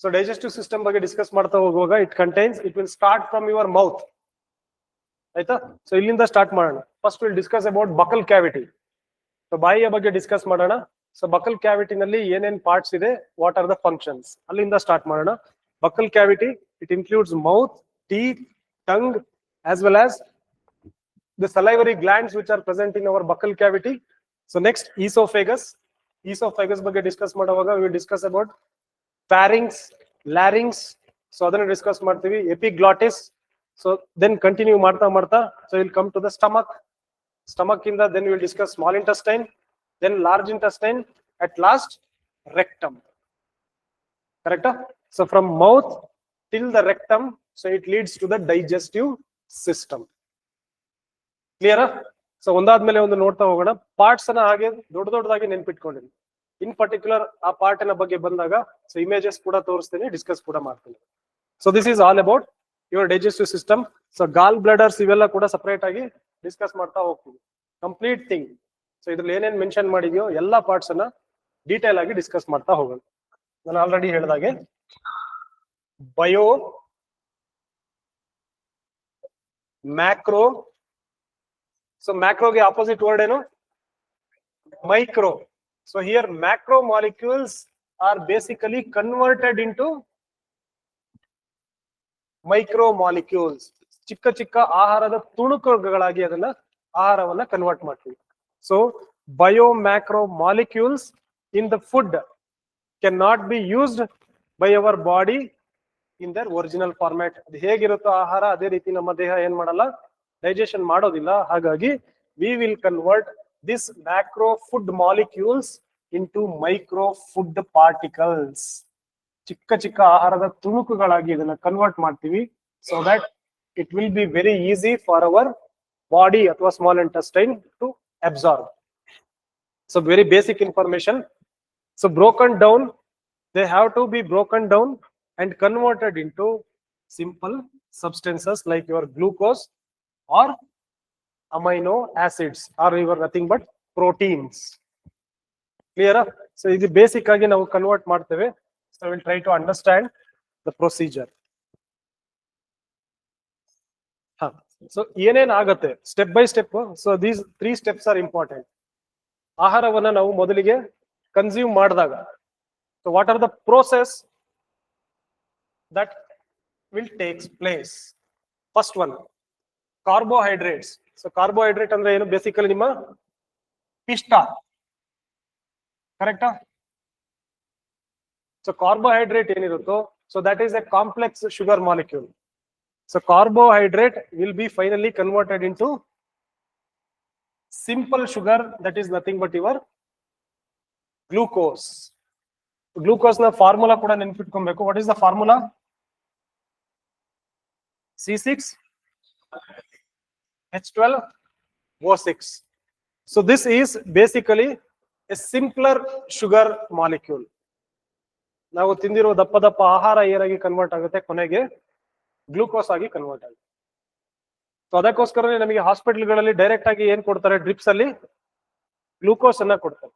So digestive system ಬಗ್ಗೆ discuss ಮಾಡ್ತಾ ಹೋಗುವಾಗ it will start from your mouth. ಆಯ್ತಾ? ಸೊ ಇಲ್ಲಿಂದ ಸ್ಟಾರ್ಟ್ ಮಾಡೋಣ. First will discuss about buccal cavity. So ಬಾಯಿಯ ಬಗ್ಗೆ ಡಿಸ್ಕಸ್ ಮಾಡೋಣ. ಸೊ ಬಕಲ್ ಕ್ಯಾವಿಟಿನಲ್ಲಿ ಏನೇನ್ ಪಾರ್ಟ್ಸ್ ಇದೆ, ವಾಟ್ ಆರ್ ದ ಫಂಕ್ಷನ್ಸ್, ಅಲ್ಲಿಂದ ಸ್ಟಾರ್ಟ್ ಮಾಡೋಣ. Buccal cavity, it includes mouth, teeth, tongue, as well as the salivary glands which are present in our buccal cavity. So next, esophagus. Esophagus ಬಗ್ಗೆ discuss ಮಾಡುವಾಗ we will discuss about pharynx, larynx. So ಅದನ್ನ discuss ಮಾಡ್ತೀವಿ. epiglottis. So then continue ಮಾಡ್ತಾ so we'll come to the stomach. Stomach ಇಂದ then we will discuss small intestine, then large intestine, at last rectum. Correct? So from mouth till the rectum, so it leads to the digestive system. Clear? So ಒಂದಾದ್ಮೇಲೆ ಒಂದು ನೋಡ್ತಾ ಹೋಗೋಣ. Parts ಅನ್ನ ಹಾಗೆ ದೊಡ್ಡದಾಗಿ ನೆನ್ಪಿಟ್ಕೊಂಡಿನಿ. ಇನ್ particular ಆ part ನ ಬಗ್ಗೆ ಬಂದಾಗ ಸೊ ಇಮೇಜಸ್ ಕೂಡ ತೋರಿಸ್ತೀನಿ, ಡಿಸ್ಕಸ್ ಕೂಡ ಮಾಡ್ತೀನಿ. So this is all about your digestive system. So gall bladders ಇವೆಲ್ಲ ಕೂಡ ಸಪರೇಟ್ ಆಗಿ ಡಿಸ್ಕಸ್ ಮಾಡ್ತಾ ಹೋಗ್ತೀವಿ. Complete thing. ಸೊ ಇದ್ರಲ್ಲಿ ಏನೇನ್ ಮೆನ್ಷನ್ ಮಾಡಿದ್ಯೋ ಎಲ್ಲಾ ಪಾರ್ಟ್ಸ್ ಅನ್ನ ಡೀಟೇಲ್ ಆಗಿ ಡಿಸ್ಕಸ್ ಮಾಡ್ತಾ ಹೋಗೋಣ. ನಾನು ಆಲ್ರೆಡಿ ಹೇಳಿದಾಗೆ ಬಯೋ, ಮ್ಯಾಕ್ರೋ. ಸೊ ಮ್ಯಾಕ್ರೋಗೆ ಆಪೋಸಿಟ್ ವರ್ಡ್ ಏನು? Micro. So here macro molecules are basically converted into micro molecules. ಚಿಕ್ಕ ಚಿಕ್ಕ ಆಹಾರದ ತುಣುಕುಗಳಾಗಿ ಅದನ್ನ ಆಹಾರವನ್ನ ಕನ್ವರ್ಟ್ ಮಾಡ್ತೀವಿ. So bio macro molecules in the food can not be used by our body in their original format. ಅದು ಹೇಗಿರುತ್ತೋ ಆಹಾರ ಅದೇ ರೀತಿ ನಮ್ಮ ದೇಹ ಏನ್ ಮಾಡಲ್ಲ, ಡೈಜೆಷನ್ ಮಾಡೋದಿಲ್ಲ. ಹಾಗಾಗಿ we will convert this macro food molecules into micro food particles. ಚಿಕ್ಕ ಚಿಕ್ಕ ಆಹಾರದ ತುಣುಕುಗಳಾಗಿ ಇದನ್ನ ಕನ್ವರ್ಟ್ ಮಾಡ್ತೀವಿ. So that it will be very easy for our body ಅಥವಾ small intestine to absorb. So very basic information. So broken down, they have to be broken down and converted into simple substances like your glucose or amino acids or your nothing but proteins. Clear? So ಇದು basic ಆಗಿ ನಾವು convert ಮಾಡ್ತೇವೆ. So I will try to understand the procedure. So ಏನೇನ್ ಆಗತ್ತೆ step by step. So these 3 steps are important. ಆಹಾರವನ್ನ ನಾವು ಮೊದಲಿಗೆ consume ಮಾಡಿದಾಗ so what are the process that will takes place. First one, carbohydrates. So carbohydrate ಅಂದ್ರೆ ಏನು? Basically ನಿಮ್ಮ ಪಿಷ್ಟ. ಕರೆಕ್ಟಾ? ಸೊ ಕಾರ್ಬೋಹೈಡ್ರೇಟ್ ಏನಿರುತ್ತೋ so that is a complex sugar molecule. So carbohydrate will be finally converted into simple sugar, that is nothing but your glucose. Glucose ನ formula ಕೂಡ ನೆನ್ಪಿಟ್ಕೊಬೇಕು. What is the formula? C6H12O6. So this is basically a simpler sugar molecule. ನಾವು ತಿಂದಿರೋ ದಪ್ಪ ಆಹಾರ ಏನಾಗಿ convert ಆಗುತ್ತೆ, ಕೊನೆಗೆ glucose ಆಗಿ ಕನ್ವರ್ಟ್ ಆಗುತ್ತೆ. ಸೊ ಅದಕ್ಕೋಸ್ಕರನೇ ನಮಗೆ ಹಾಸ್ಪಿಟಲ್ಗಳಲ್ಲಿ ಡೈರೆಕ್ಟ್ ಆಗಿ ಏನ್ ಕೊಡ್ತಾರೆ, ಡ್ರಿಪ್ಸ್ ಅಲ್ಲಿ ಗ್ಲೂಕೋಸ್ ಅನ್ನ ಕೊಡ್ತಾರೆ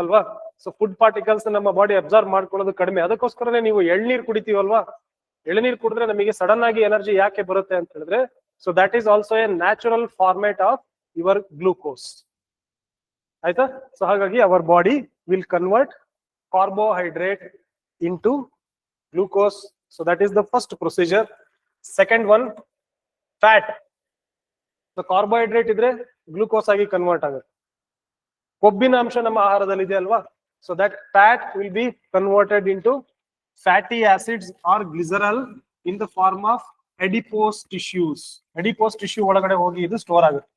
ಅಲ್ವಾ. ಸೊ ಫುಡ್ ಪಾರ್ಟಿಕಲ್ಸ್ ನಮ್ಮ ಬಾಡಿ ಅಬ್ಸರ್ವ್ ಮಾಡ್ಕೊಳ್ಳೋದು ಕಡಿಮೆ. ಅದಕ್ಕೋಸ್ಕರನೇ ನೀವು ಎಳ್ನೀರು ಕುಡಿತೀವಲ್ವಾ, ಎಳನೀರು ಕುಡಿದ್ರೆ ನಮಗೆ ಸಡನ್ ಆಗಿ ಎನರ್ಜಿ ಯಾಕೆ ಬರುತ್ತೆ ಅಂತ ಹೇಳಿದ್ರೆ, so that is also A natural format of your glucose. ಆಯ್ತಾ? ಸೊ ಹಾಗಾಗಿ our body will convert carbohydrate into glucose. So that is the first procedure. Second one, fat. So carbohydrate ಇದ್ರೆ glucose ಆಗಿ convert ಆಗುತ್ತೆ. ಕೊಬ್ಬಿನ ಅಂಶ ನಮ್ಮ ಆಹಾರದಲ್ಲಿ ಇದೆ ಅಲ್ವಾ. So that fat will be converted into fatty acids or glycerol in the form of adipose tissues. Adipose tissue ಒಳಗಡೆ ಹೋಗಿ ಇದು ಸ್ಟೋರ್ ಆಗುತ್ತೆ.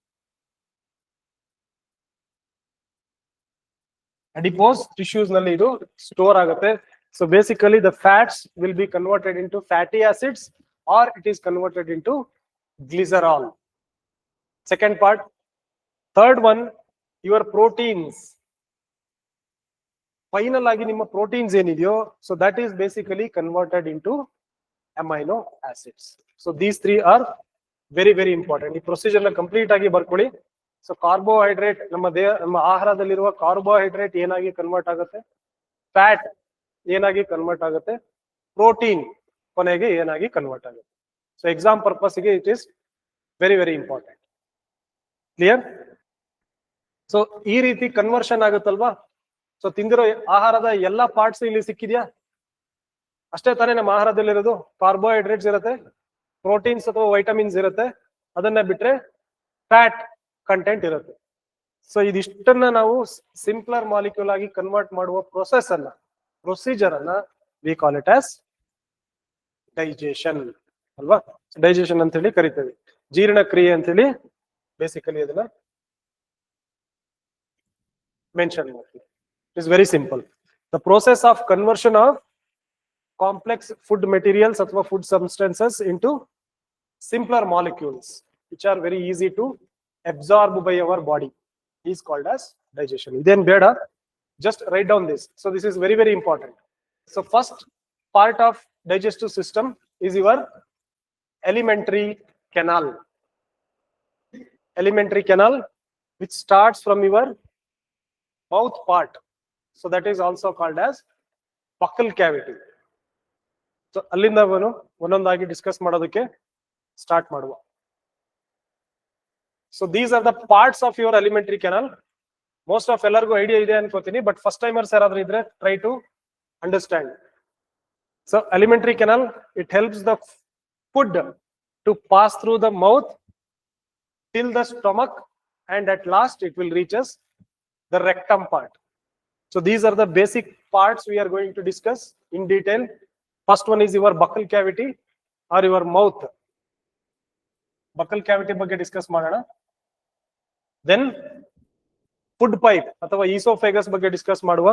adipose tissues ನಲ್ಲಿ ಇದು ಸ್ಟೋರ್ ಆಗುತ್ತೆ. So basically the fats will be converted into fatty acids or it is converted into glycerol. Second part. Third one, your proteins. Final ಆಗಿ ನಿಮ್ಮ proteins ಏನಿದೆಯೋ so that is basically converted into amino acids. So these 3 are very very important. ಈ procedure ನ complete ಆಗಿ ಬರ್ಕೊಳ್ಳಿ. So carbohydrate ನಮ್ಮ ಆಹಾರದಲ್ಲಿರುವ carbohydrate ಏನಾಗಿ ಕನ್ವರ್ಟ್ ಆಗುತ್ತೆ, ಫ್ಯಾಟ್ ಏನಾಗಿ ಕನ್ವರ್ಟ್ ಆಗುತ್ತೆ, ಪ್ರೋಟೀನ್ ಕೊನೆಗೆ ಏನಾಗಿ ಕನ್ವರ್ಟ್ ಆಗುತ್ತೆ. ಸೊ ಎಕ್ಸಾಮ್ ಪರ್ಪಸ್ಗೆ it is very very important. Clear? So ಈ ರೀತಿ ಕನ್ವರ್ಷನ್ ಆಗುತ್ತಲ್ವಾ? ಸೊ ತಿಂದಿರೋ ಆಹಾರದ ಎಲ್ಲಾ ಪಾರ್ಟ್ಸ್ ಇಲ್ಲಿ ಸಿಕ್ಕಿದ್ಯಾ? ಅಷ್ಟೇ ತಾನೇ ನಮ್ಮ ಆಹಾರದಲ್ಲಿರೋದು. ಕಾರ್ಬೋಹೈಡ್ರೇಟ್ಸ್ ಇರುತ್ತೆ, ಪ್ರೋಟೀನ್ಸ್ ಅಥವಾ ವೈಟಮಿನ್ಸ್ ಇರುತ್ತೆ, ಅದನ್ನ ಬಿಟ್ರೆ ಫ್ಯಾಟ್ ಕಂಟೆಂಟ್ ಇರುತ್ತೆ. ಸೊ ಇದಿಷ್ಟನ್ನ ನಾವು ಸಿಂಪ್ಲರ್ ಮಾಲಿಕ್ಯೂಲ್ ಆಗಿ ಕನ್ವರ್ಟ್ ಮಾಡುವ ಪ್ರೊಸೀಜರ್ ಅನ್ನ we call it as digestion ಅಲ್ವಾ? ಡೈಜೆಷನ್ ಅಂತ ಹೇಳಿ ಕರಿತೇವೆ. ಜೀರ್ಣಕ್ರಿಯೆ ಅಂತ ಹೇಳಿ ಬೇಸಿಕಲಿ ಅದನ್ನ ಮೆನ್ಷನ್ ಮಾಡ್ತೀವಿ. It is very simple. The process of conversion of complex food materials ಅಥವಾ food substances into simpler molecules which are very easy to absorb by our body is called as digestion. Then beda, just write down this. So this is very very important. So first part of digestive system is your alimentary canal. Alimentary canal which starts from your mouth part. So that is also called as buccal cavity. So ಅಲ್ಲಿಂದ ಒಂದೊಂದಾಗಿ discuss ಮಾಡೋದಕ್ಕೆ start ಮಾಡುವ. So these are the parts of your alimentary canal. Most of ಎಲ್ಲರಿಗೂ idea ಇದೆ ಅನ್ಕೋತೀನಿ, but first timers ಯಾರಾದ್ರೂ ಇದ್ರೆ try to understand. So alimentary canal it helps the food to pass through the mouth till the stomach and at last it will reaches the rectum part. So these are the basic parts we are going to discuss in detail. First one is your buccal cavity or your mouth. Buccal cavity ಬಗ್ಗೆ discuss ಮಾಡೋಣ. Then food pipe ಅಥವಾ esophagus ಬಗ್ಗೆ discuss ಮಾಡುವ.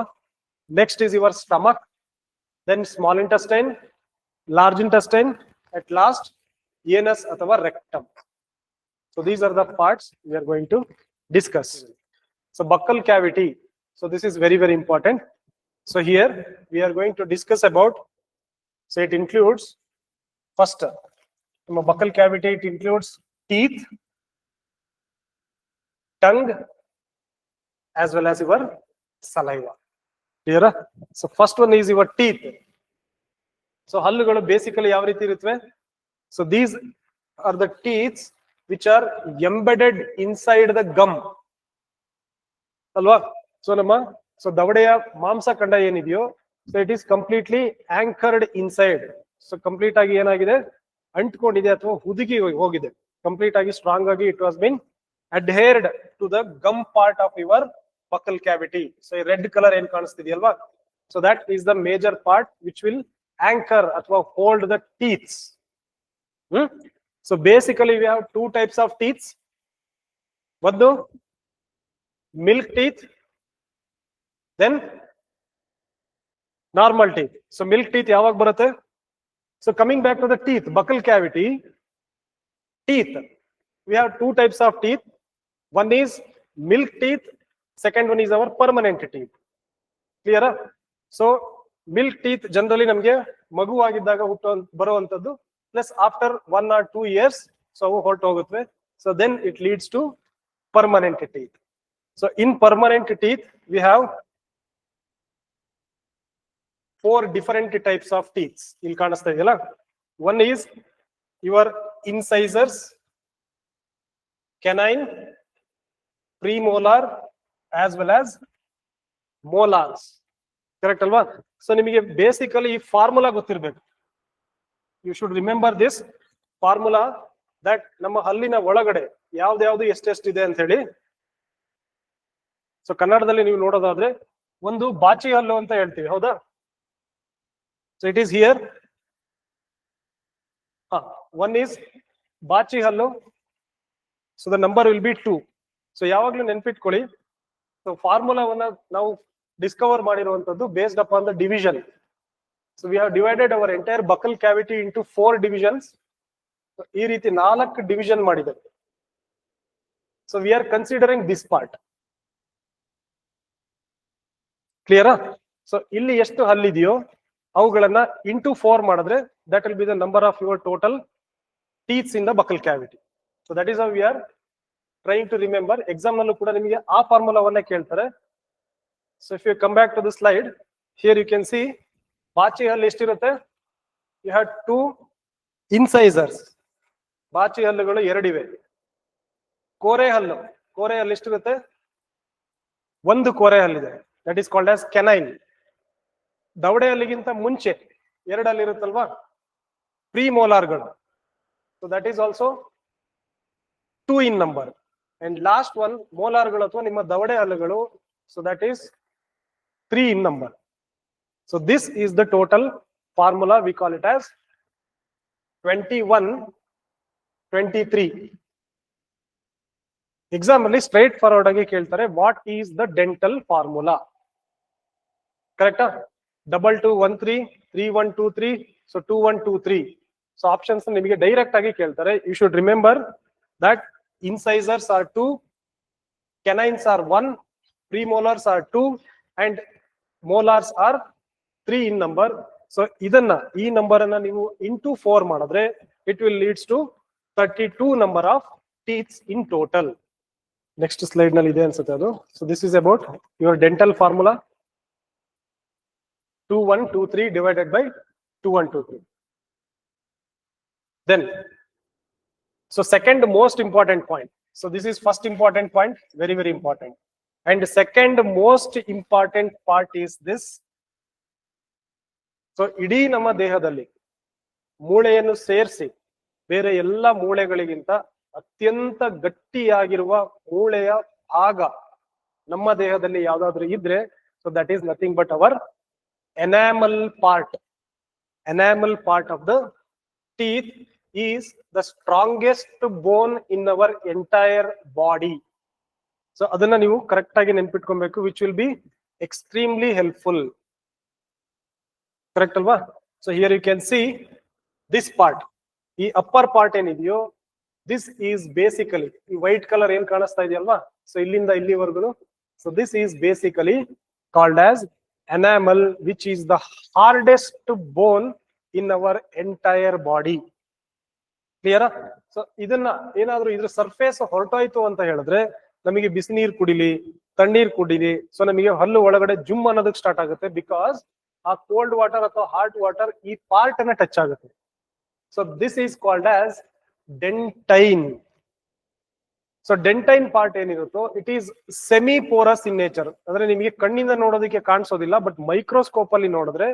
Next is your stomach, then small intestine, large intestine, at last anus ಅಥವಾ rectum. So these are the parts we are going to discuss. So buccal cavity. So this is very very important. So here we are going to discuss about. So it includes first buccal cavity. It includes teeth, tongue, as well as your saliva. Clear? So first one is your teeth. So hallugalu basically ಯಾವ ರೀತಿ ಇರುತ್ತವೆ? So these are the teeth which are embedded inside the gum. ಅಲ್ವಾ? So so ದವಡೆಯ ಮಾಂಸಖಂಡ ಏನಿದೆಯೋ, so it is completely anchored inside. So complete ಆಗಿ ಏನಾಗಿದೆ, ಅಂಟ್ಕೊಂಡಿದೆ ಅಥವಾ ಹುದುಗಿ ಹೋಗಿದೆ. ಕಂಪ್ಲೀಟ್ ಆಗಿ ಸ್ಟ್ರಾಂಗ್ ಆಗಿ it was been adhered to the gum part of your buccal cavity. So red color ಏನ್ ಕಾಣಿಸ್ತಿದೆಯಲ್ವಾ? So that is the major part which will anchor ಅಥವಾ hold the teeth. So basically we have two types of teeth. ಒಂದು milk teeth, then normal teeth. So milk teeth ಯಾವಾಗ ಬರುತ್ತೆ? So coming back to the teeth, buccal cavity, teeth. We have two types of teeth. One is milk teeth, second one is our permanent teeth. Clear? So milk teeth generally ನಮಗೆ ಮಗುವಾಗಿದ್ದಾಗ ಬರುವಂತದ್ದು, plus after 1 or 2 years so ಅವು ಹೊರಟೋಗುತ್ತವೆ. So then it leads to permanent teeth. So in permanent teeth we have 4 different types of teeth. ಇಲ್ಲಿ ಕಾಣಿಸ್ತಾ ಇದೆಯಲ್ಲ? One is your incisors, canine, premolar, as well as molars. Correct alವಾ? So ನಿಮಗೆ basically ಈ formula ಗೊತ್ತಿರಬೇಕು. You should remember this formula that ನಮ್ಮ ಹಲ್ಲಿನ ಒಳಗಡೆ ಯಾವ್ದು ಎಷ್ಟೆಷ್ಟಿದೆ ಅಂತ ಹೇಳಿ. ಸೊ ಕನ್ನಡದಲ್ಲಿ ನೀವು ನೋಡೋದಾದ್ರೆ ಒಂದು ಬಾಚಿ ಹಲ್ಲು ಅಂತ ಹೇಳ್ತೀವಿ, ಹೌದಾ? So it is here. One is ಬಾಚಿ ಹಲ್ಲು. So the number will be 2. So ಯಾವಾಗ್ಲೂ ನೆನ್ಪಿಟ್ಕೊಳ್ಳಿ. So ಫಾರ್ಮುಲಾವನ್ನ ನಾವು ಡಿಸ್ಕವರ್ ಮಾಡಿರುವಂತದ್ದು based upon the division. So we have divided our entire buccal cavity into 4 divisions. So ಈ ರೀತಿ 4 ಡಿವಿಷನ್ ಮಾಡಿದ್ದಾರೆ. So we are considering this part. Clear? So ಇಲ್ಲಿ ಎಷ್ಟು ಹಲ್ಲಿದೆಯೋ ಅವುಗಳನ್ನ into 4 ಮಾಡಿದ್ರೆ that will be the number of your total teeth in the buccal cavity. So that is how we are trying to remember. Exam ನಲ್ಲೂ ಕೂಡ ನಿಮಗೆ ಆ ಫಾರ್ಮುಲಾವನ್ನೇ ಕೇಳ್ತಾರೆ. So if you come back to the slide, here you can see ಬಾಚಿ ಹಲ್ಲು ಎಷ್ಟಿರುತ್ತೆ? You have two incisors. ಬಾಚಿ ಹಲ್ಲುಗಳು ಎರಡಿವೆ. ಕೋರೆ ಹಲ್ಲು ಎಷ್ಟಿರುತ್ತೆ? ಒಂದು ಕೋರೆ ಹಲ್ಲಿದೆ. That is called as canine. ದವಡೆ ಹಲ್ಲಿಗಿಂತ ಮುಂಚೆ ಎರಡು ಹಲ್ಲಿರುತ್ತಲ್ವಾ, ಪ್ರಿಮೋಲಾರ್ಗಳು. So that is also 2 in number. And last one, ಮೋಲಾರ್ಗಳು ಅಥವಾ ನಿಮ್ಮ ದವಡೆ ಹಲ್ಲುಗಳು. So that is 3 in number. So this is the total formula. We call it as 21, 23. Exam ಅಲ್ಲಿ ಸ್ಟ್ರೈಟ್ ಫಾರ್ವರ್ಡ್ ಆಗಿ ಕೇಳ್ತಾರೆ, what is the dental formula? ಕರೆಕ್ಟಾ? 2213, 3123, so 2123. So options ನಿಮಗೆ direct ಆಗಿ ಕೇಳ್ತಾರೆ. You should remember that incisors are 2, canines are 1, premolars are 2, and molars are 3 in number. So ಇದನ್ನ ಈ number ಅನ್ನ ನೀವು into 4 ಮಾಡಿದ್ರೆ it will leads to 32 number of teeth in total. Next slide ನಲ್ಲಿ ಇದೆ ಅನ್ಸುತ್ತೆ ಅದು. So this is about your dental formula. 2123 divided by 2123. Then so second most important point. So this is first important point, very, very important. And the second most important part is this. So ಇಡೀ ನಮ್ಮ ದೇಹದಲ್ಲಿ ಮೂಳೆಯನ್ನು ಸೇರಿಸಿ ಬೇರೆ ಎಲ್ಲ ಮೂಳೆಗಳಿಗಿಂತ ಅತ್ಯಂತ ಗಟ್ಟಿಯಾಗಿರುವ ಮೂಳೆಯ ಭಾಗ ನಮ್ಮ ದೇಹದಲ್ಲಿ ಯಾವ್ದಾದ್ರು ಇದ್ರೆ, so that is nothing but our enamel part. Enamel part of the teeth is the strongest bone in our entire body. So ಅದನ್ನ ನೀವು ಕರೆಕ್ಟ್ ಆಗಿ ನೆನ್ಪಿಟ್ಕೊಬೇಕು, which will be extremely helpful. Correct ಅಲ್ವಾ? So here you can see this part. ಈ upper part ಏನಿದೆಯೋ, this is basically ಈ white colour ಏನ್ ಕಾಣಿಸ್ತಾ ಇದೆಯಲ್ವಾ, ಸೊ ಇಲ್ಲಿಂದ ಇಲ್ಲಿವರೆಗೂ. So this is basically called as enamel, which is the hardest bone in our entire body. ಕ್ಲಿಯರಾ? So ಇದನ್ನ ಏನಾದ್ರೂ ಇದ್ರ ಸರ್ಫೇಸ್ ಹೊರಟೋಯ್ತು ಅಂತ ಹೇಳಿದ್ರೆ, ನಮಗೆ ಬಿಸಿನೀರು ಕುಡಿಲಿ, ತಣ್ಣೀರ್ ಕುಡಿಲಿ, ಸೊ ನಮಗೆ ಹಲ್ಲು ಒಳಗಡೆ ಜುಮ್ ಅನ್ನೋದಕ್ಕೆ ಸ್ಟಾರ್ಟ್ ಆಗುತ್ತೆ. ಬಿಕಾಸ್ ಆ ಕೋಲ್ಡ್ ವಾಟರ್ ಅಥವಾ ಹಾಟ್ ವಾಟರ್ ಈ ಪಾರ್ಟ್ ಅನ್ನ ಟಚ್ ಆಗುತ್ತೆ. So this is called as dentine. So dentine part ಏನಿರುತ್ತೋ, it is semi porous in nature. ಅಂದ್ರೆ ನಿಮಗೆ ಕಣ್ಣಿಂದ ನೋಡೋದಕ್ಕೆ ಕಾಣಿಸೋದಿಲ್ಲ, ಬಟ್ ಮೈಕ್ರೋಸ್ಕೋಪ್ ಅಲ್ಲಿ ನೋಡಿದ್ರೆ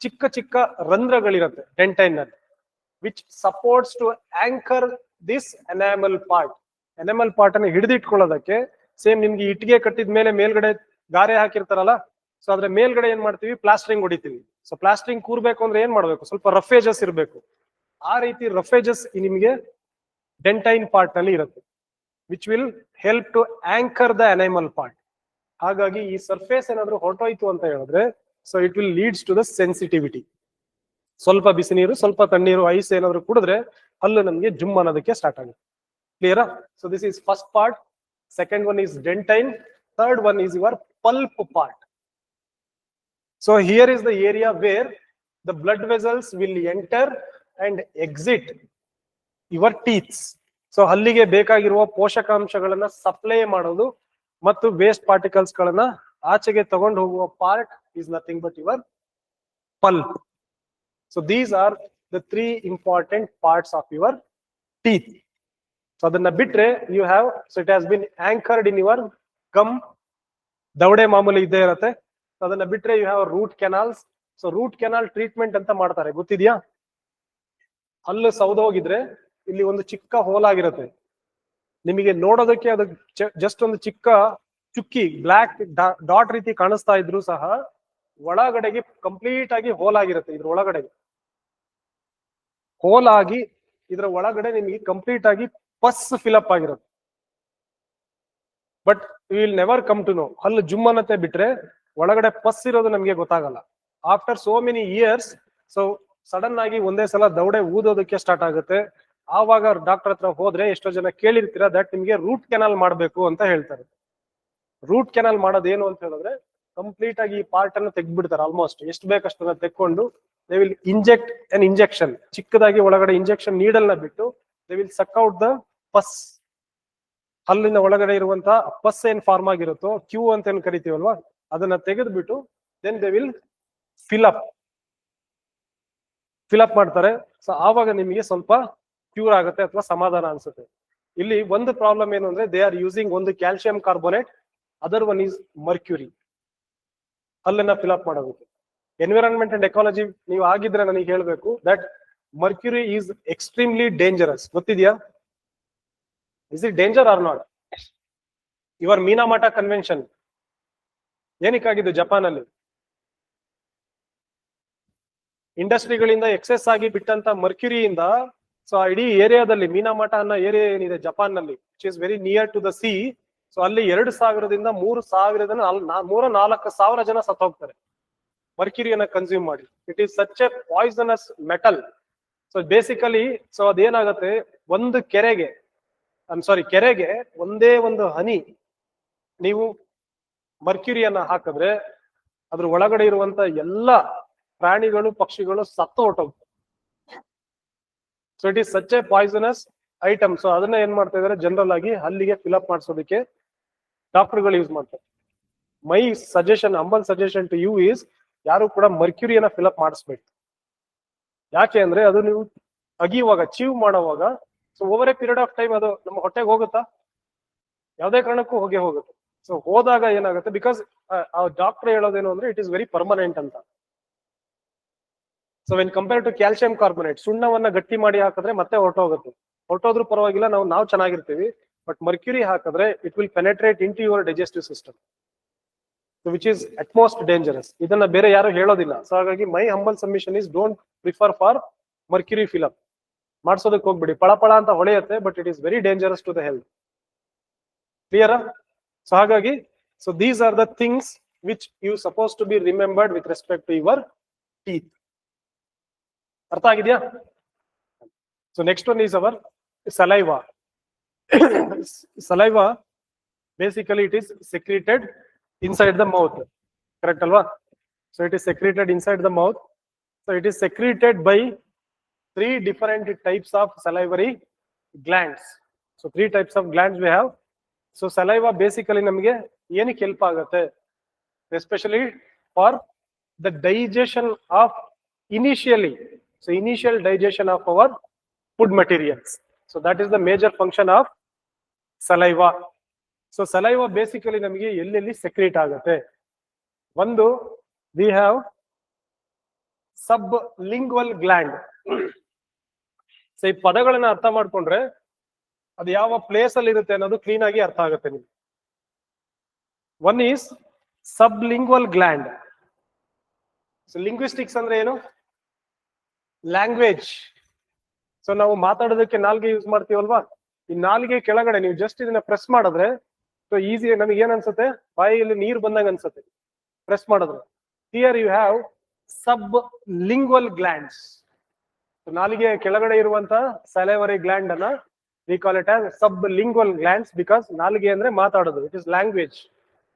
ಚಿಕ್ಕ ಚಿಕ್ಕ ರಂಧ್ರಗಳಿರುತ್ತೆ ಡೆಂಟೈನ್ ನಲ್ಲಿ, which supports to anchor this enamel part. Enamel part ಅನ್ನು ಹಿಡಿದಿಟ್ಕೊಳ್ಳೋದಕ್ಕೆ ಸೇಮ್ ನಿಮ್ಗೆ ಇಟ್ಟಿಗೆ ಕಟ್ಟಿದ ಮೇಲೆ ಮೇಲ್ಗಡೆ ಗಾರೆ ಹಾಕಿರ್ತಾರಲ್ಲ, ಸೊ ಅದ್ರ ಮೇಲ್ಗಡೆ ಏನ್ ಮಾಡ್ತೀವಿ, ಪ್ಲಾಸ್ಟರಿಂಗ್ ಹೊಡಿತೀವಿ. ಸೊ ಪ್ಲಾಸ್ಟರಿಂಗ್ ಕೂರ್ಬೇಕು ಅಂದ್ರೆ ಏನ್ ಮಾಡ್ಬೇಕು, ಸ್ವಲ್ಪ ರಫೇಜಸ್ ಇರಬೇಕು. ಆ ರೀತಿ ರಫೇಜಸ್ ನಿಮಗೆ ಡೆಂಟೈನ್ ಪಾರ್ಟ್ ನಲ್ಲಿ ಇರುತ್ತೆ, which will help to anchor the enamel part. ಹಾಗಾಗಿ ಈ ಸರ್ಫೇಸ್ ಏನಾದ್ರು ಹೊರಟೋಯ್ತು ಅಂತ ಹೇಳಿದ್ರೆ, so it will leads to the sensitivity. ಸ್ವಲ್ಪ ಬಿಸಿನೀರು, ಸ್ವಲ್ಪ ತಣ್ಣೀರು, ಐಸ್ ಏನಾದ್ರು ಕುಡಿದ್ರೆ ಹಲ್ಲು ನಮಗೆ ಜುಮ್ ಅನ್ನೋದಕ್ಕೆ ಸ್ಟಾರ್ಟ್ ಆಗುತ್ತೆ. ಕ್ಲಿಯರಾ? So this is first part. Second one is dentine. Third one is your pulp part. So here is the area where the blood vessels will enter and exit your teeths. So ಹಲ್ಲಿಗೆ ಬೇಕಾಗಿರುವ ಪೋಷಕಾಂಶಗಳನ್ನ supply ಮಾಡೋದು ಮತ್ತು waste particles ಗಳನ್ನ ಆಚೆಗೆ ತಗೊಂಡು ಹೋಗುವ part is nothing but your pulp. So these are the 3 important parts of your teeth. So ಅದನ್ನ ಬಿಟ್ರೆ you have, so it has been anchored in your gum. ದವಡೆ ಮಾಮೂಲಿ ಇದ್ದೇ ಇರುತ್ತೆ. ಅದನ್ನ ಬಿಟ್ರೆ you have root canals. So root canal treatment ಅಂತ ಮಾಡ್ತಾರೆ, ಗೊತ್ತಿದ್ಯಾ? ಹಲ್ಲು ಸೌದೋಗಿದ್ರೆ ಇಲ್ಲಿ ಒಂದು ಚಿಕ್ಕ ಹೋಲ್ ಆಗಿರುತ್ತೆ, ನಿಮಗೆ ನೋಡೋದಕ್ಕೆ ಅದು ಜಸ್ಟ್ ಒಂದು ಚಿಕ್ಕ ಚುಕ್ಕಿ ಬ್ಲಾಕ್ ಡಾಟ್ ರೀತಿ ಕಾಣಿಸ್ತಾ ಇದ್ರು ಸಹ ಒಳಗಡೆಗೆ ಕಂಪ್ಲೀಟ್ ಆಗಿ ಹೋಲ್ ಆಗಿರುತ್ತೆ. ಇದ್ರ ಒಳಗಡೆಗೆ ಹೋಲ್ ಆಗಿ ಇದರ ಒಳಗಡೆ ನಿಮಗೆ ಕಂಪ್ಲೀಟ್ ಆಗಿ ಪಸ್ ಫಿಲಪ್ ಆಗಿರುತ್ತೆ. But will never come to know. ಹಲ್ಲು ಜುಮ್ ಅನ್ನತ್ತೆ ಬಿಟ್ರೆ ಒಳಗಡೆ ಪಸ್ ಇರೋದು ನಮ್ಗೆ ಗೊತ್ತಾಗಲ್ಲ. After so many years, so sudden ಆಗಿ ಒಂದೇ ಸಲ ದವಡೆ ಊದೋದಕ್ಕೆ ಸ್ಟಾರ್ಟ್ ಆಗುತ್ತೆ. ಆವಾಗ ಡಾಕ್ಟರ್ ಹತ್ರ ಹೋದ್ರೆ ಎಷ್ಟೋ ಜನ ಕೇಳಿರ್ತೀರಾ ದಟ್ ನಿಮ್ಗೆ ರೂಟ್ ಕೆನಾಲ್ ಮಾಡ್ಬೇಕು ಅಂತ ಹೇಳ್ತಾರೆ. ರೂಟ್ ಕೆನಾಲ್ ಮಾಡೋದೇನು ಅಂತ ಹೇಳಿದ್ರೆ, ಕಂಪ್ಲೀಟ್ ಆಗಿ ಈ ಪಾರ್ಟ್ ಅನ್ನು ತೆಗ್ದ್ಬಿಡ್ತಾರೆ. ಆಲ್ಮೋಸ್ಟ್ ಎಷ್ಟು ಬೇಕಷ್ಟನ್ನ ತೆಕ್ಕೊಂಡು they will inject an injection, ಚಿಕ್ಕದಾಗಿ ಒಳಗಡೆ ಇಂಜೆಕ್ಷನ್ ನೀಡಲ್ ನ ಬಿಟ್ಟು they will suck out the pus. ಹಲ್ಲಿನ ಒಳಗಡೆ ಇರುವಂತಹ ಪಸ್ ಏನ್ ಫಾರ್ಮ್ ಆಗಿರುತ್ತೋ, ಕ್ಯೂ ಅಂತ ಏನ್ ಕರಿತೀವಲ್ವಾ, ಅದನ್ನ ತೆಗೆದ್ಬಿಟ್ಟು then they will fill up fill up ಮಾಡ್ತಾರೆ. ಸೊ ಆವಾಗ ನಿಮಗೆ ಸ್ವಲ್ಪ ಕ್ಯೂರ್ ಆಗುತ್ತೆ ಅಥವಾ ಸಮಾಧಾನ ಅನ್ಸುತ್ತೆ. ಇಲ್ಲಿ ಒಂದು ಪ್ರಾಬ್ಲಮ್ ಏನು ಅಂದ್ರೆ ದೇ ಆರ್ ಯೂಸಿಂಗ್ ಒಂದು calcium carbonate, other one is mercury. ಅಲ್ಲನ್ನ ಫಿಲ್ ಅಪ್ ಮಾಡೋದಕ್ಕೆ. ಎನ್ವಿರಾನ್ಮೆಂಟ್ ಅಂಡ್ ಎಕಾಲಜಿ ನೀವು ಆಗಿದ್ರೆ ನನಗೆ ಹೇಳ್ಬೇಕು that mercury is extremely dangerous. ಗೊತ್ತಿದ್ಯಾ? Is it danger or not? ಇವರ್ ಮೀನಾಮಾಟ ಕನ್ವೆನ್ಷನ್ ಏನಕ್ಕಾಗಿದ್ದು ಜಪಾನ್ ಅಲ್ಲಿ? ಇಂಡಸ್ಟ್ರಿಗಳಿಂದ ಎಕ್ಸೆಸ್ ಆಗಿ ಬಿಟ್ಟಂತ ಮರ್ಕ್ಯೂರಿಯಿಂದ ಸೊ ಇಡೀ ಏರಿಯಾದಲ್ಲಿ ಮೀನಾಮಾಟ ಅನ್ನೋ ಏರಿಯಾ ಏನಿದೆ ಜಪಾನ್ ನಲ್ಲಿ, which is very near to the sea, so ಅಲ್ಲಿ 2000ದಿಂದ 3,000 ಜನ ಸತ್ತು ಹೋಗ್ತಾರೆ ಮರ್ಕ್ಯೂರಿಯನ್ನ ಕನ್ಸ್ಯೂಮ್ ಮಾಡಿ. It is such a poisonous metal. So basically so ಅದೇನಾಗುತ್ತೆ, ಒಂದು ಕೆರೆಗೆ ಒಂದೇ ಒಂದು ಹನಿ ನೀವು ಮರ್ಕ್ಯೂರಿಯನ್ನ ಹಾಕಿದ್ರೆ ಅದ್ರ ಒಳಗಡೆ ಇರುವಂತ ಎಲ್ಲ ಪ್ರಾಣಿಗಳು ಪಕ್ಷಿಗಳು ಸತ್ತು ಹೊಟ್ಟೋಗ್ತವೆ. So it is such a poisonous item. So ಅದನ್ನ ಏನ್ ಮಾಡ್ತಾ ಇದಾರೆ ಜನರಲ್ ಆಗಿ ಹಲ್ಲಿಗೆ ಫಿಲ್ ಅಪ್ ಮಾಡಿಸೋದಕ್ಕೆ ಡಾಕ್ಟರ್ಗಳು ಯೂಸ್ ಮಾಡ್ತಾರೆ. My suggestion, humble suggestion to you is, ಯಾರು ಕೂಡ ಮರ್ಕ್ಯೂರಿಯನ್ನ ಫಿಲ್ ಅಪ್ ಮಾಡಿಸ್ಬೇಕು. ಯಾಕೆ ಅಂದ್ರೆ ಅದು ನೀವು ಅಗಿಯುವಾಗ ಚೀವ್ ಮಾಡುವಾಗ so over A period of time ಅದು ನಮ್ಮ ಹೊಟ್ಟೆಗೆ ಹೋಗುತ್ತಾ? ಯಾವುದೇ ಕಾರಣಕ್ಕೂ ಹೋಗುತ್ತೆ. ಸೊ ಹೋದಾಗ ಏನಾಗುತ್ತೆ, ಬಿಕಾಸ್ ಡಾಕ್ಟರ್ ಹೇಳೋದೇನು ಅಂದ್ರೆ ಇಟ್ ಇಸ್ ವೆರಿ ಪರ್ಮನೆಂಟ್ ಅಂತ. So when compare to calcium carbonate, ಸುಣ್ಣವನ್ನ ಗಟ್ಟಿ ಮಾಡಿ ಹಾಕಿದ್ರೆ ಮತ್ತೆ ಹೊರಟೋದ್ರೂ ಪರವಾಗಿಲ್ಲ, ನಾವು ಚೆನ್ನಾಗಿರ್ತೀವಿ. ಬಟ್ ಮರ್ಕ್ಯೂರಿ ಹಾಕಿದ್ರೆ it will penetrate in to your digestive system, which is at most dangerous. ಇದನ್ನ ಬೇರೆ ಯಾರು ಹೇಳೋದಿಲ್ಲ. ಸೊ ಹಾಗಾಗಿ my humble submission is don't prefer for mercury fill up ಮಾಡ್ಸೋದಕ್ಕೆ ಹೋಗ್ಬಿಡಿ. ಪಳ ಅಂತ ಹೊಳೆಯುತ್ತೆ, but it is very dangerous to the health. Clear? So ಹಾಗಾಗಿ so these are the things which you suppose to be remembered with respect to your teeth. ಅರ್ಥ ಆಗಿದ್ಯಾ? So next one is our saliva. Saliva basically it is secreted inside the mouth, correct alva? So it is secreted inside the mouth. So it is secreted by 3 different types of salivary glands. So 3 types of glands we have. So saliva basically namage ಏನಕ್ಕೆ help ಆಗುತ್ತೆ, especially for the digestion of initial digestion of our food materials. So that is the major function of saliva. So saliva basically ನಮಗೆ ಎಲ್ಲೆಲ್ಲಿ secrete ಆಗುತ್ತೆ. ಒಂದು, we have sub lingual gland. So ಈ ಪದಗಳನ್ನ ಅರ್ಥ ಮಾಡ್ಕೊಂಡ್ರೆ ಅದು ಯಾವ ಪ್ಲೇಸ್ ಅಲ್ಲಿ ಇರುತ್ತೆ ಅನ್ನೋದು ಕ್ಲೀನ್ ಆಗಿ ಅರ್ಥ ಆಗುತ್ತೆ ನಿಮ್ಗೆ. One is sub lingual gland. So linguistics ಅಂದ್ರೆ ಏನು? ಲ್ಯಾಂಗ್ವೇಜ್. ಸೊ ನಾವು ಮಾತಾಡೋದಕ್ಕೆ ನಾಲ್ಗೆ ಯೂಸ್ ಮಾಡ್ತೀವಲ್ವಾ, ಈ ನಾಲ್ಗೆ ಕೆಳಗಡೆ ನೀವು ಜಸ್ಟ್ ಇದನ್ನ ಪ್ರೆಸ್ ಮಾಡಿದ್ರೆ ಸೊ ಈಸಿ, ನಮಗೆ ಏನ್ ಅನ್ಸುತ್ತೆ, ಬಾಯಿಯಲ್ಲಿ ನೀರು ಬಂದಂಗ ಅನ್ಸುತ್ತೆ ಪ್ರೆಸ್ ಮಾಡಿದ್ರೆ. Here you have sublingual glands. ನಾಲಿಗೆ ಕೆಳಗಡೆ ಇರುವಂತ ಸಲೈವರಿ ಗ್ಲ್ಯಾಂಡ್ ಅನ್ನ we call it as sublingual glands, because ನಾಲಿಗೆ ಅಂದ್ರೆ ಮಾತಾಡೋದು, it is language.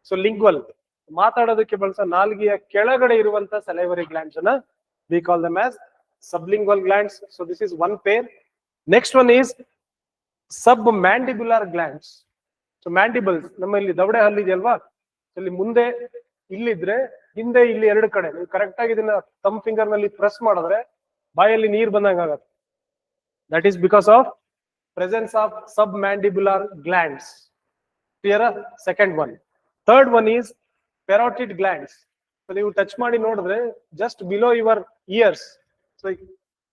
So lingual ಮಾತಾಡೋದಕ್ಕೆ ಬಳಸೋ ನಾಲಿಗೆಯ ಕೆಳಗಡೆ ಇರುವಂತ ಸಲೈವರಿ ಗ್ಲ್ಯಾಂಡ್ಸ್ ಅನ್ನ we call them as sublingual glands. So this is one pair. Next one is submandibular glands. So mandibles, ನಮ್ಮಲ್ಲಿ ದವಡೆ ಹಲ್ಲು ಇದೆಯಲ್ವಾ, ಇಲ್ಲಿ ಮುಂದೆ ಇಲ್ಲಿದ್ರೆ ಹಿಂದೆ ಇಲ್ಲಿ 2 ಕಡೆ ನೀವು ಕರೆಕ್ಟ್ ಆಗಿ ಇದನ್ನ ಥಂಬ್ ಫಿಂಗರ್ ನಲ್ಲಿ ಪ್ರೆಸ್ ಮಾಡಿದ್ರೆ ಬಾಯಲ್ಲಿ ನೀರು ಬಂದಂಗ ಆಗುತ್ತೆ. That is because of presence of submandibular glands. Clear? Second one. Third one is parotid glands. So ನೀವು ಟಚ್ ಮಾಡಿ ನೋಡಿದ್ರೆ just below your years, so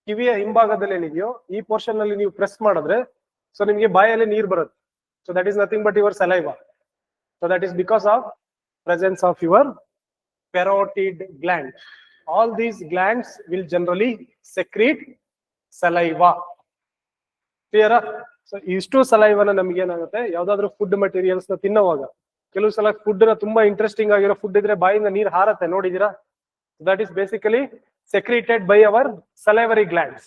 ಕಿವಿಯ ಹಿಂಭಾಗದಲ್ಲಿ ಏನಿದೆಯೋ ಈ ಪೋರ್ಷನ್ ನಲ್ಲಿ ನೀವು ಪ್ರೆಸ್ ಮಾಡಿದ್ರೆ ಸೊ ನಿಮಗೆ ಬಾಯಲ್ಲಿ ನೀರು ಬರುತ್ತೆ. So that is nothing but your saliva. So that is because of presence of your parotid gland. All these glands will generally secrete saliva. Clear? So ಇಷ್ಟು ಸಲೈವನ ನಮ್ಗೆ ಏನಾಗುತ್ತೆ, ಯಾವ್ದಾದ್ರು ಫುಡ್ ಮಟೀರಿಯಲ್ಸ್ ನ ತಿನ್ನೋವಾಗ ಕೆಲವು ಸಲ ಫುಡ್ ನ ತುಂಬಾ ಇಂಟ್ರೆಸ್ಟಿಂಗ್ ಆಗಿರೋ ಫುಡ್ ಇದ್ರೆ ಬಾಯಿಂದ ನೀರು ಹಾರತ್ತೆ, ನೋಡಿದೀರಾ? That is basically secreted by our salivary glands.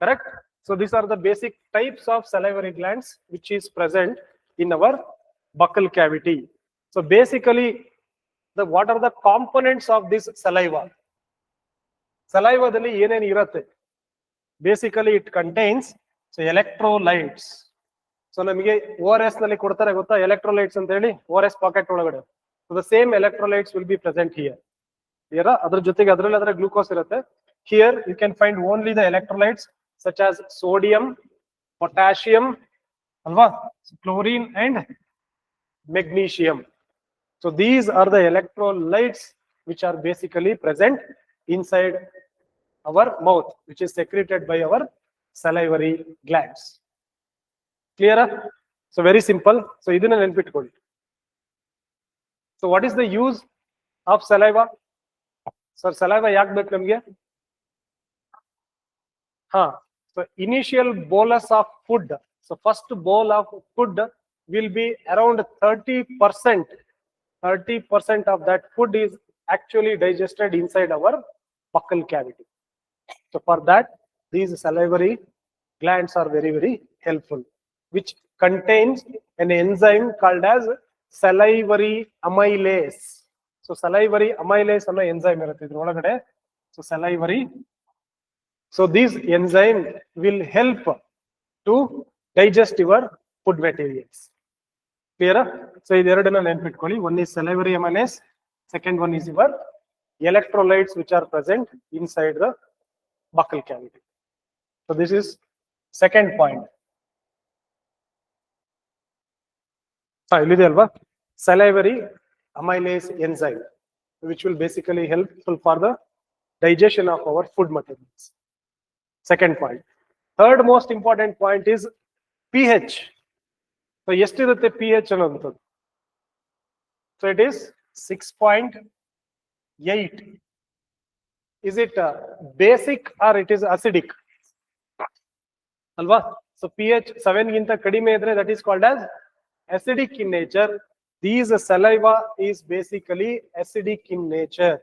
Correct? So these are the basic types of salivary glands which is present in our buccal cavity. So basically what are the components of this saliva? Saliva dalli ಏನೇನು ಇರುತ್ತೆ? Basically it contains electrolytes. So ನಮಗೆ ORS ನಲ್ಲಿ ಕೊಡ್ತಾರೆ ಗೊತ್ತಾ, electrolytes ಅಂತ ಹೇಳಿ, ORS packet ಒಳಗಡೆ. So the same electrolytes will be present here. ಅದ್ರ ಜೊತೆಗೆ ಅದರಲ್ಲಿ ಗ್ಲೂಕೋಸ್ ಇರುತ್ತೆ, here you can find only the electrolytes such as sodium, potassium, alva, chlorine and magnesium. So these are the electrolytes which are basically present inside our mouth, which is secreted by our salivary glands. Clear? So very simple. So idನ್ನ ನೆನಪಿಟ್ಕೊಳ್ಳಿ. So what is the use of saliva? Sir, saliva ಯಾಕೆ ಬೇಕು ನಮಗೆ? So initial bolus of food. So first bowl of food will be around 30%. 30% of that food is actually digested inside our buccal cavity. So for that, these salivary glands are very, very helpful, which contains an enzyme called as salivary amylase. So salivary amylase ಅನ್ನೋ enzyme ಇರುತ್ತೆ ಇದ್ರ ಒಳಗಡೆ. So salivary. So this enzyme will help to digest your food materials. Clear? So ಇದೆರಡನ್ನ ನೆನಪಿಟ್ಕೊಳ್ಳಿ. One is salivary amylase, second one is your electrolytes which are present inside the buccal cavity. So this is second point. ಇಲ್ಲಿದೆ ಅಲ್ವಾ, salivary amylase enzyme, which will basically helpful for the digestion of our food materials. Second point. Third most important point is pH. So ಎಷ್ಟಿರುತ್ತೆ pH ಅನ್ನೋದು? So it is 6.8. Is it basic or it is acidic? Alva? So pH 7 ಗಿಂತ ಕಡಿಮೆ ಇದ್ರೆ that is called as acidic in nature. These saliva is basically acidic in nature.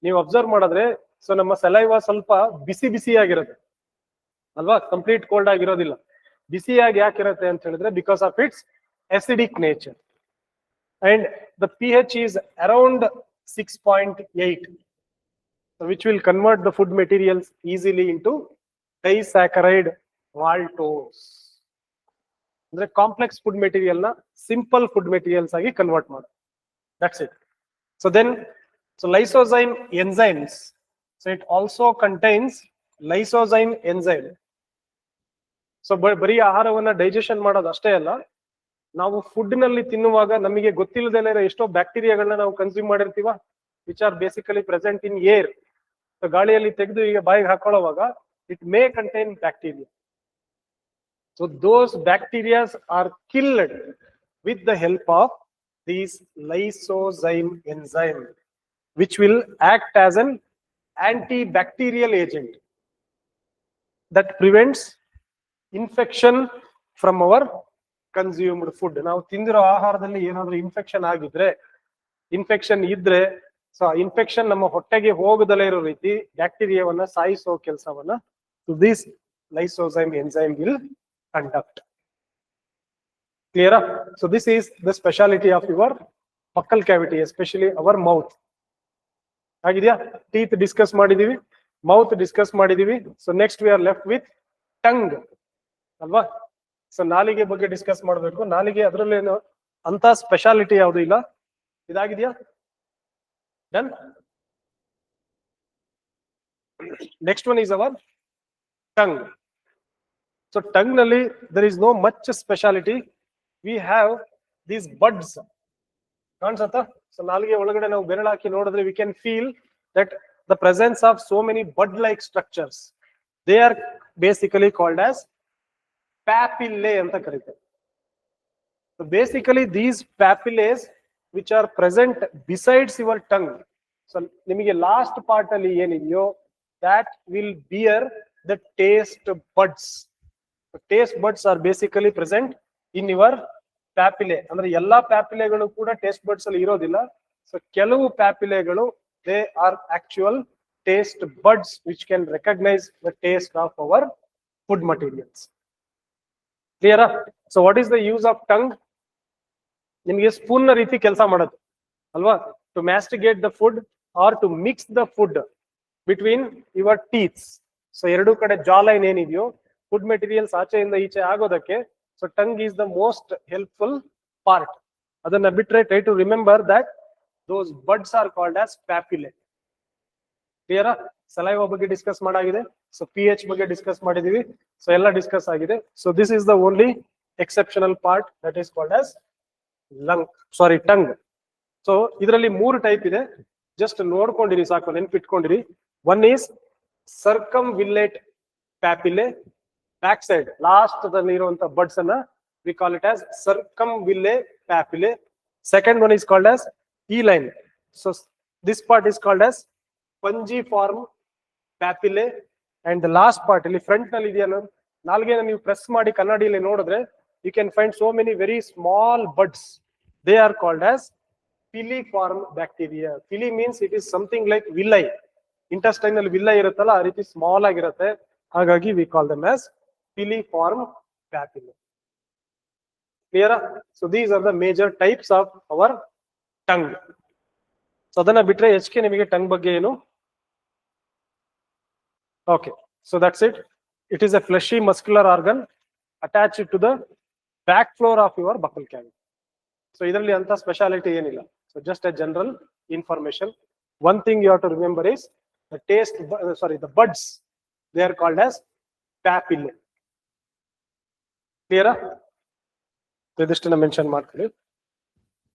ನೀವು observe ಮಾಡಿದ್ರೆ so ನಮ್ಮ saliva ಸ್ವಲ್ಪ ಬಿಸಿ ಬಿಸಿಯಾಗಿರುತ್ತೆ ಅಲ್ವಾ, complete cold ಆಗಿರೋದಿಲ್ಲ. ಬಿಸಿಯಾಗಿ ಯಾಕಿರುತ್ತೆ ಅಂತ ಹೇಳಿದ್ರೆ because of it's acidic nature. And the pH is around 6.8, which will convert the food materials easily into disaccharide maltose. ಅಂದ್ರೆ ಕಾಂಪ್ಲೆಕ್ಸ್ ಫುಡ್ ಮೆಟೀರಿಯಲ್ ನ ಸಿಂಪಲ್ ಫುಡ್ ಮೆಟೀರಿಯಲ್ಸ್ ಆಗಿ ಕನ್ವರ್ಟ್ ಮಾಡೋದು. That's it. So then, so lysozyme enzymes. So it also contains lysozyme enzyme. So ಬರೀ ಆಹಾರವನ್ನ digestion ಮಾಡೋದು ಅಷ್ಟೇ ಅಲ್ಲ, ನಾವು ಫುಡ್ ನಲ್ಲಿ ತಿನ್ನುವಾಗ ನಮಗೆ ಗೊತ್ತಿಲ್ಲದೇನೆ ಎಷ್ಟೋ ಬ್ಯಾಕ್ಟೀರಿಯಾಗಳನ್ನ ನಾವು ಕನ್ಸ್ಯೂಮ್ ಮಾಡಿರ್ತೀವ, which are basically present in air. ಗಾಳಿಯಲ್ಲಿ ತೆಗೆದು ಈಗ ಬಾಯಿಗೆ ಹಾಕೊಳ್ಳುವಾಗ it may contain bacteria. So those bacterias are killed with the help of these lysozyme enzyme, which will act as an antibacterial agent that prevents infection from our consumed food. ನಾವು ತಿಂದಿರೋ ಆಹಾರದಲ್ಲಿ ಏನಾದ್ರೂ infection ಆಗಿದ್ರೆ, infection ಇದ್ರೆ, so infection ನಮ್ಮ ಹೊಟ್ಟೆಗೆ ಹೋಗದಲ್ಲೇ ಇರೋ ರೀತಿ ಬ್ಯಾಕ್ಟೀರಿಯಾವನ್ನ ಸಾಯಿಸೋ ಕೆಲಸವನ್ನ this lysozyme enzyme will conduct. Clear? So this is the speciality of your buccal cavity, especially our mouth. ಆಗಿದೆಯಾ? ಟೀತ್ ಡಿಸ್ಕಸ್ ಮಾಡಿದೀವಿ, ಮೌತ್ ಡಿಸ್ಕಸ್ ಮಾಡಿದೀವಿ. So next we are left with tongue ಅಲ್ವಾ? So ನಾಲಿಗೆ ಬಗ್ಗೆ ಡಿಸ್ಕಸ್ ಮಾಡಬೇಕು. ನಾಲಿಗೆ ಅದರಲ್ಲೇನು ಅಂತ speciality ಯಾವುದು ಇಲ್ಲ. ಇದಾಗಿದೆಯಾ? Done. Next one is our tongue. So tongue ನಲ್ಲಿ there is no much speciality. We have these buds. ಕಾಣಿಸುತ್ತಾ? ಸೊ ನಾಲಿಗೆ ಒಳಗಡೆ ನಾವು ಬೆರಳು ಹಾಕಿ ನೋಡಿದ್ರೆ we can feel that the presence of so many bud like structures. They are basically called as papillae ಅಂತ ಕರೀತಾರೆ. So basically these papillae which are present besides your tongue. So ನಿಮಗೆ last part ಅಲ್ಲಿ ಏನಿದೆಯೋ that will bear the taste buds. The taste buds are basically present in your papillae. ಅಂದ್ರೆ ಎಲ್ಲಾ ಪ್ಯಾಪಿಲೆಗಳು ಕೂಡ taste buds ಅಲ್ಲಿ ಇರೋದಿಲ್ಲ. ಸೊ ಕೆಲವು ಪ್ಯಾಪಿಲೆಗಳು they are actual taste buds which can recognise the taste of our food materials. ಕ್ಲಿಯರಾ? So what is the use of tongue? ನಿಮಗೆ ಸ್ಪೂನ್ ನ ರೀತಿ ಕೆಲಸ ಮಾಡೋದು ಅಲ್ವಾ? To masticate the food or to mix the food between your teeths. So ಎರಡೂ ಕಡೆ ಜಾ ಲೈನ್ ಏನಿದೆಯೋ ಫುಡ್ ಮೆಟೀರಿಯಲ್ಸ್ ಆಚೆಯಿಂದ ಈಚೆ ಆಗೋದಕ್ಕೆ, so tongue is the most helpful part. Adana bitre try to remember that those buds are called as papillae. Clear? Saliva ಬಗ್ಗೆ discuss ಮಾಡಾಗಿದೆ. So pH ಬಗ್ಗೆ discuss ಮಾಡಿದೀವಿ. ಸೊ ಎಲ್ಲ ಡಿಸ್ಕಸ್ ಆಗಿದೆ. So this is the only exceptional part that is called as tongue. So ಇದರಲ್ಲಿ 3 type ಇದೆ. Just ನೋಡ್ಕೊಂಡಿರಿ ಸಾಕು, ನೆನ್ಪಿಟ್ಕೊಂಡಿರಿ. One is circumvallate papillae, back side last ದಲ್ಲಿ ಇರುವಂತ ಬಡ್ಸ್ ಅನ್ನ we call it as circumville papilla. Second one is called as E-line. So this part is called as pungiform papillae. And the last part ಇಲ್ಲಿ front ನಲ್ಲಿ ಇದೆಯಲ್ಲ, ನಾಲ್ಗೆನ ನೀವು press ಮಾಡಿ ಕನ್ನಡಿಯಲ್ಲಿ ನೋಡಿದ್ರೆ you can find so many very small buds. They are called as filiform bacteria. Fili means it is something like villi. Intestinal villi ಇರುತ್ತಲ್ಲ, ಆ ರೀತಿ ಸ್ಮಾಲ್ ಆಗಿರುತ್ತೆ. ಹಾಗಾಗಿ we call them as filiform papillae. Clear? So these are the major types of our tongue. So ಅದನ್ನ ಬಿಟ್ರೆ HK ನಿಮಗೆ tongue ಬಗ್ಗೆ ಏನು? Okay, so that's it. It is a fleshy muscular organ attached to the back floor of your buccal cavity. So ಇದರಲ್ಲಿ ಅಂತ speciality ಏನಿಲ್ಲ. So just a general information. One thing you have to remember is the buds, they are called as papillae. Clear? ಇದಷ್ಟನ್ನ mention ಮಾಡ್ಕೊಳ್ಳಿ.